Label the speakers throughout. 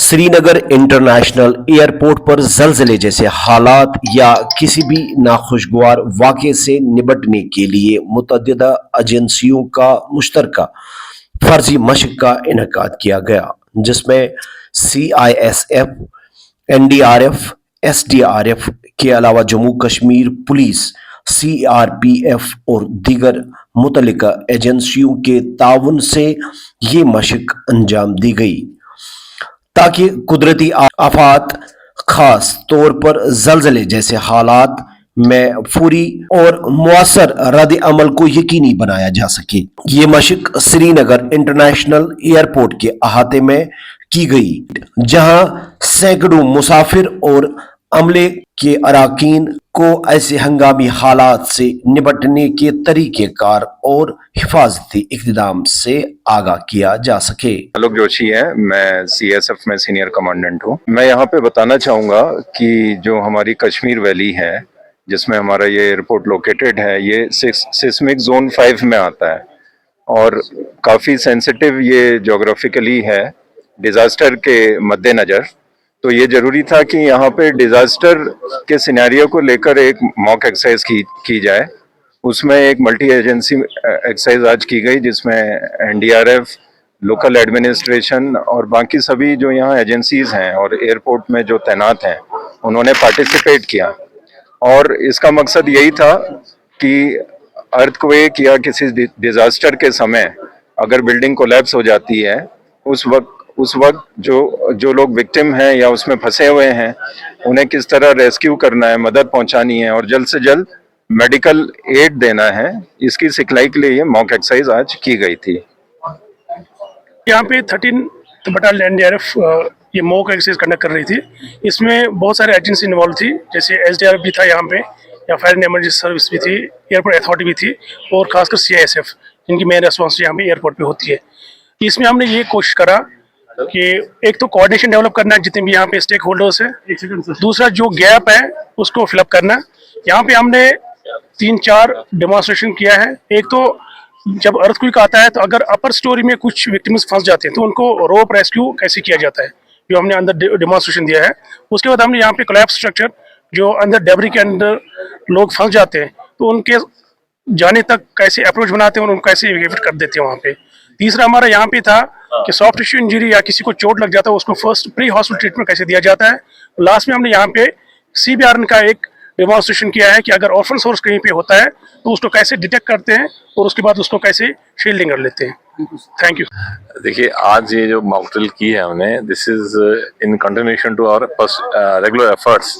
Speaker 1: Srinagar international airport पर ज़लज़ले जैसे हालात या किसी भी नाखुशगवार वाक़े से निपटने के लिए मुतअद्दिदा एजेंसियों का मुश्तरका फर्जी मशक का इनेकाद किया गया, जिसमें CISF, NDRF, SDRF के अलावा जम्मू कश्मीर पुलिस, CRPF और दीगर मुतल्लिका एजेंसियों के ताउन से ये मशक अंजाम दी गई ताकि कुदरती आफात, खास तौर पर ज़लज़ले जैसे हालात में फौरी और मुअस्सर रद्द अमल को यकीनी बनाया जा सके। ये मशक श्रीनगर इंटरनेशनल एयरपोर्ट के अहाते में की गई, जहां सैकड़ों मुसाफिर और अमले के अरकान को ऐसे हंगामी हालात से निपटने के तरीक़ेकार और हिफाजती इक़दाम से आगाह किया जा सके।
Speaker 2: आलोक जोशी है, मैं CSF में सीनियर कमांडेंट हूँ। मैं यहाँ पे बताना चाहूँगा कि जो हमारी कश्मीर वैली है, जिसमें हमारा ये एयरपोर्ट लोकेटेड है, ये सिस्मिक जोन 5 में आता है और काफ़ी सेंसिटिव ये जोग्राफिकली है डिज़ास्टर के मद्देनज़र। तो ये ज़रूरी था कि यहाँ पे डिज़ास्टर के सिनेरियो को लेकर एक मॉक एक्सरसाइज की जाए। उसमें एक मल्टी एजेंसी एक्सरसाइज आज की गई, जिसमें NDRF, लोकल एडमिनिस्ट्रेशन और बाकी सभी जो यहाँ एजेंसीज हैं और एयरपोर्ट में जो तैनात हैं, उन्होंने पार्टिसिपेट किया। और इसका मकसद यही था कि अर्थक्वेक या किसी डिज़ास्टर के समय अगर बिल्डिंग कोलैप्स हो जाती है, उस वक्त जो लोग विक्टिम हैं या उसमें फंसे हुए हैं, उन्हें किस तरह रेस्क्यू करना है, मदद पहुंचानी है और जल्द से जल्द मेडिकल एड देना है। इसकी सिखलाई के लिए ये मॉक एक्सरसाइज आज की गई थी।
Speaker 3: यहाँ पे 13 बटालियन NDRF ये मॉक एक्सरसाइज कंडक्ट कर रही थी। इसमें बहुत सारे एजेंसी इन्वॉल्व थी, जैसे SDRF भी था यहाँ पे, या फायर एंड इमरजेंसी सर्विस भी थी, एयरपोर्ट अथॉरिटी भी थी और खासकर CISF, जिनकी मेन रिस्पॉन्स यहाँ पे एयरपोर्ट पे होती है। इसमें हमने ये कोशिश करा कि एक तो कोऑर्डिनेशन डेवलप करना है जितने भी यहाँ पे स्टेक होल्डर्स हैं, दूसरा जो गैप है उसको फिलअप करना। यहाँ पे हमने 3-4 डेमोन्स्ट्रेशन किया है। एक तो जब अर्थक्वेक आता है तो अगर अपर स्टोरी में कुछ विक्टिम्स फंस जाते हैं तो उनको रोप रेस्क्यू कैसे किया जाता है, जो हमने अंदर डेमोन्स्ट्रेशन दिया है। उसके बाद हमने यहाँ पे कोलैप्स स्ट्रक्चर, जो अंदर डेब्री के अंदर लोग फंस जाते हैं तो उनके जाने तक कैसे अप्रोच बनाते हैं और उनको कैसे इवैक्यूएट कर देते हैं वहाँ पे। तीसरा हमारा यहाँ पे था कि सॉफ्ट टिश्यू इंजरी या किसी को चोट लग जाता है उसको फर्स्ट प्री हॉस्पिटल ट्रीटमेंट कैसे दिया जाता है। लास्ट में हमने यहाँ पे CBRN का एक डेमोन्स्ट्रेशन किया है कि अगर ऑर्फन सोर्स कहीं पे होता है तो उसको कैसे डिटेक्ट करते हैं और उसके बाद उसको कैसे शील्डिंग कर लेते हैं। Thank you.
Speaker 4: देखिए, आज ये जो मॉक ड्रिल की है हमने, this is in continuation to our regular efforts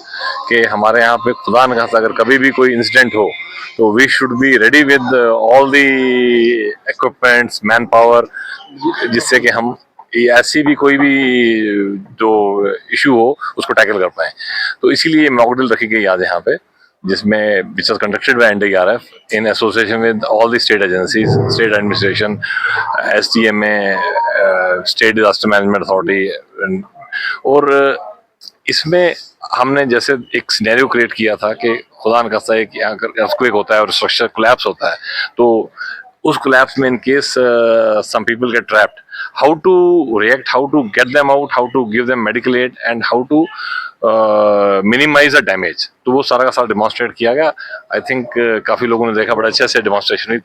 Speaker 4: कि हमारे यहाँ पे खुदा न खास्ता अगर कभी भी कोई इंसिडेंट हो तो we should be ready with all the equipments, man power, जिससे कि हम ऐसी भी कोई भी जो इशू हो उसको टैकल कर पाए। तो इसीलिए ये मॉक ड्रिल रखी गई आज यहाँ पे, जिसमें which was conducted by NDRF in association with all the state agencies, state administration, SDMA, state disaster management authority. और इसमें हमने जैसे एक सिनेरियो क्रिएट किया था कि खुदा न खास्ता एक अगर अर्थक्वेक होता है और स्ट्रक्चर कोलैप्स होता है तो उस कोलैप्स में in case some people get trapped, how to react, how to get them out, how to give them medical aid and how to minimise the damage. तो वो सारा का सारा डिमॉन्स्ट्रेट किया गया। आई थिंक काफी लोगों ने देखा, बड़ा अच्छे से डिमॉन्स्ट्रेशन हुई।